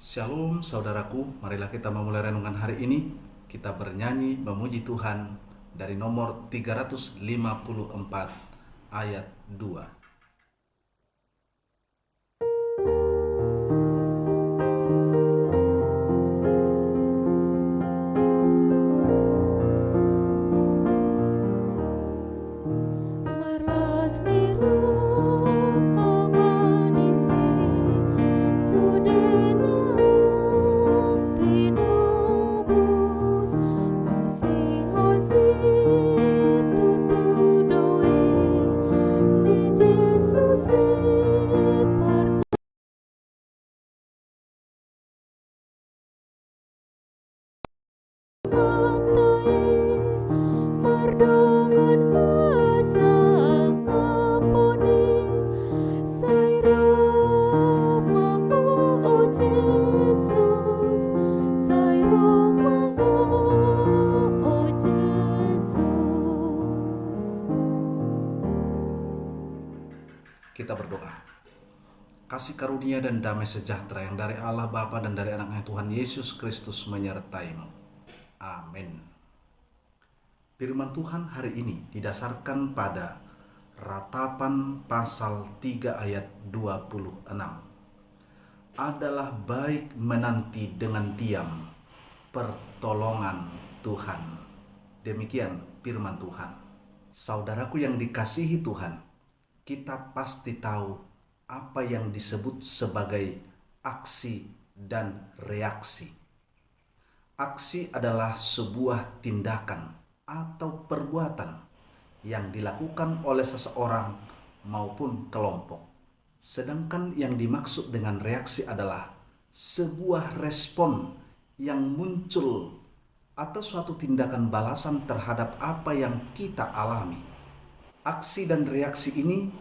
Shalom saudaraku, marilah kita memulai renungan hari ini. Kita bernyanyi memuji Tuhan dari nomor 354 ayat 2. Marlas biru menganisi sudenang tinubus masih hosi tutu doe di Jesus partai mardongan hasang kapone Saira mau Jesus Saira mau Jesus. Kita berdoa. Kasih karunia dan damai sejahtera yang dari Allah Bapa dan dari anaknya Tuhan Yesus Kristus menyertaimu. Amin. Firman Tuhan hari ini didasarkan pada Ratapan pasal 3 ayat 26. Adalah baik menanti dengan diam pertolongan Tuhan. Demikian firman Tuhan. Saudaraku yang dikasihi Tuhan, kita pasti tahu apa yang disebut sebagai aksi dan reaksi. Aksi adalah sebuah tindakan atau perbuatan yang dilakukan oleh seseorang maupun kelompok. Sedangkan yang dimaksud dengan reaksi adalah sebuah respon yang muncul atau suatu tindakan balasan terhadap apa yang kita alami. Aksi dan reaksi ini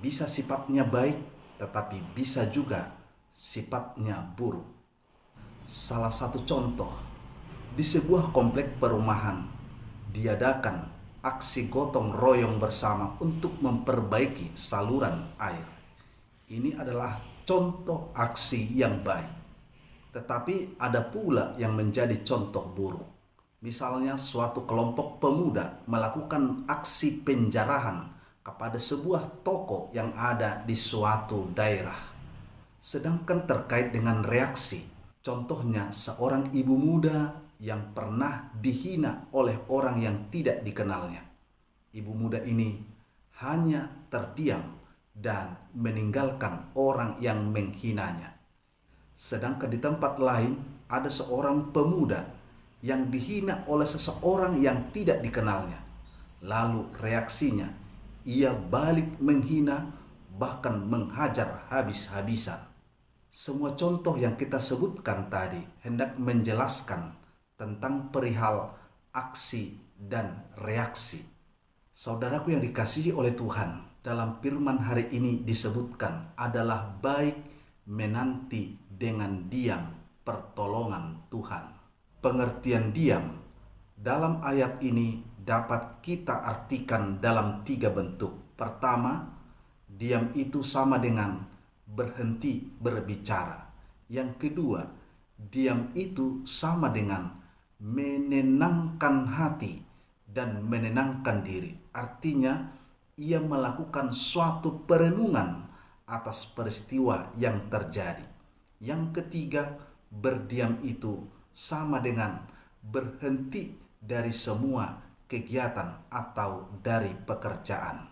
bisa sifatnya baik, tetapi bisa juga sifatnya buruk. Salah satu contoh, di sebuah komplek perumahan diadakan aksi gotong royong bersama untuk memperbaiki saluran air. Ini adalah contoh aksi yang baik. Tetapi ada pula yang menjadi contoh buruk. Misalnya suatu kelompok pemuda melakukan aksi penjarahan kepada sebuah toko yang ada di suatu daerah. Sedangkan terkait dengan reaksi, contohnya seorang ibu muda yang pernah dihina oleh orang yang tidak dikenalnya. Ibu muda ini hanya terdiam dan meninggalkan orang yang menghinanya. Sedangkan di tempat lain ada seorang pemuda yang dihina oleh seseorang yang tidak dikenalnya. Lalu reaksinya, ia balik menghina, bahkan menghajar habis-habisan. Semua contoh yang kita sebutkan tadi hendak menjelaskan tentang perihal aksi dan reaksi. Saudaraku yang dikasihi oleh Tuhan, dalam firman hari ini disebutkan adalah baik menanti dengan diam pertolongan Tuhan. Pengertian diam dalam ayat ini dapat kita artikan dalam 3 bentuk. Pertama, diam itu sama dengan berhenti berbicara. Yang kedua, diam itu sama dengan menenangkan hati dan menenangkan diri. Artinya, ia melakukan suatu perenungan atas peristiwa yang terjadi. Yang ketiga, berdiam itu sama dengan berhenti dari semua kegiatan atau dari pekerjaan.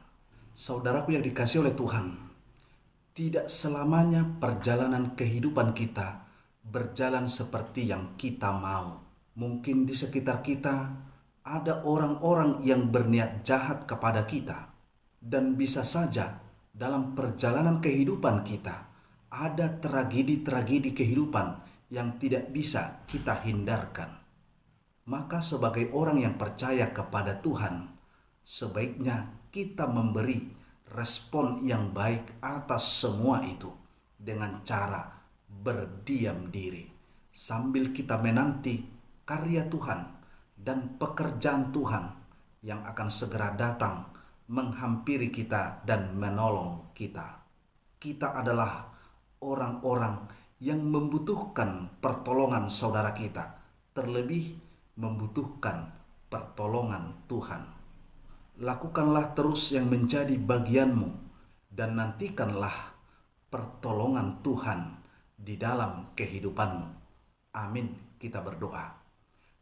Saudaraku yang dikasihi oleh Tuhan, tidak selamanya perjalanan kehidupan kita berjalan seperti yang kita mau. Mungkin di sekitar kita ada orang-orang yang berniat jahat kepada kita. Dan bisa saja dalam perjalanan kehidupan kita ada tragedi-tragedi kehidupan yang tidak bisa kita hindarkan. Maka sebagai orang yang percaya kepada Tuhan, sebaiknya kita memberi respon yang baik atas semua itu dengan cara berdiam diri sambil kita menanti karya Tuhan dan pekerjaan Tuhan yang akan segera datang menghampiri kita dan menolong kita. Kita adalah orang-orang yang membutuhkan pertolongan saudara kita, terlebih membutuhkan pertolongan Tuhan. Lakukanlah terus yang menjadi bagianmu dan nantikanlah pertolongan Tuhan di dalam kehidupanmu. Amin. Kita berdoa.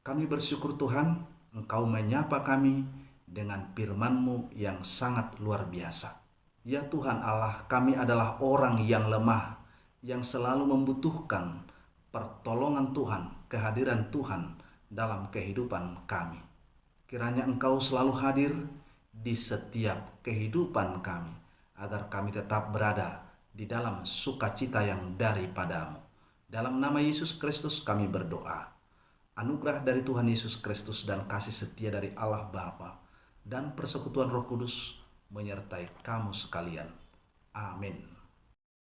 Kami bersyukur Tuhan, Engkau menyapa kami dengan firman-Mu yang sangat luar biasa. Ya Tuhan Allah, kami adalah orang yang lemah, yang selalu membutuhkan pertolongan Tuhan, kehadiran Tuhan dalam kehidupan kami. Kiranya Engkau selalu hadir di setiap kehidupan kami, agar kami tetap berada di dalam sukacita yang daripadamu. Dalam nama Yesus Kristus kami berdoa. Anugerah dari Tuhan Yesus Kristus dan kasih setia dari Allah Bapa dan persekutuan Roh Kudus menyertai kamu sekalian. Amin.